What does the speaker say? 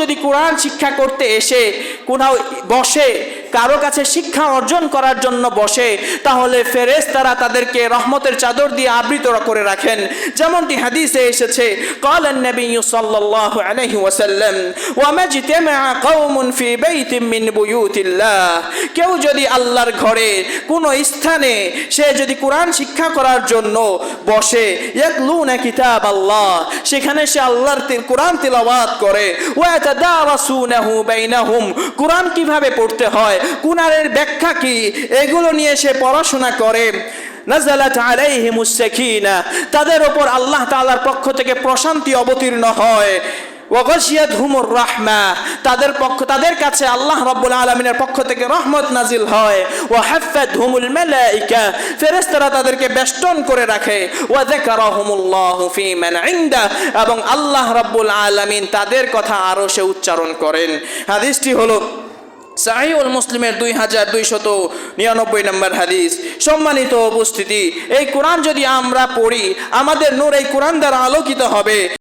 যদি কোরআন শিক্ষা করতে এসে কোথাও বসে, কারো কাছে শিক্ষা অর্জন করার জন্য বসে, তাহলে ফেরেশতারা তাদেরকে রহমতের চাদর দিয়ে আবৃত করে রাখেন। যেমনটি হাদিসে এসেছে, قال النبي صلى الله عليه وسلم وما اجتمع قوم في بيت من بيوت الله, কেউ যদি আল্লাহর ঘরে কোনো স্থানে সে যদি কোরআন শিক্ষা করার জন্য বসে, ইয়াতলুনা কিতাব আল্লাহ, সেখানে সে আল্লাহর কোরআন তিলাওয়াত করে, ওয়া ইয়াতাদারাসুনাহু বাইনাহুম, কোরআন কিভাবে পড়তে হয়, কোরআনের ব্যাখ্যা কি, এগুলো নিয়ে সে পড়াশোনা করে, নাযালাত আলাইহিমুস সাকিনা, তাদের উপর আল্লাহ তাআলার পক্ষ থেকে প্রশান্তি অবতীর্ণ হয়, ওয়া গাশিয়াতহুমুর রাহমা, তাদের কাছে আল্লাহ রাব্বুল আলামিনের পক্ষ থেকে রহমত নাজিল হয়, ওয়া হাফাতহুমুল মালায়েকা, ফেরেশতারা তাদেরকে বেষ্টন করে রাখে, ওয়া যাকারাহুমুল্লাহু ফি মান ইনদা, এবং আল্লাহ রাব্বুল আলামিন তাদের কথা আরশে উচ্চারণ করেন। হাদিসটি হলো সাহিহুল মুসলিমের 2299 নম্বর হাদিস। সম্মানিত উপস্থিতি, এই কোরআন যদি আমরা পড়ি, আমাদের নূর এই কোরআন দ্বারা আলোকিত হবে।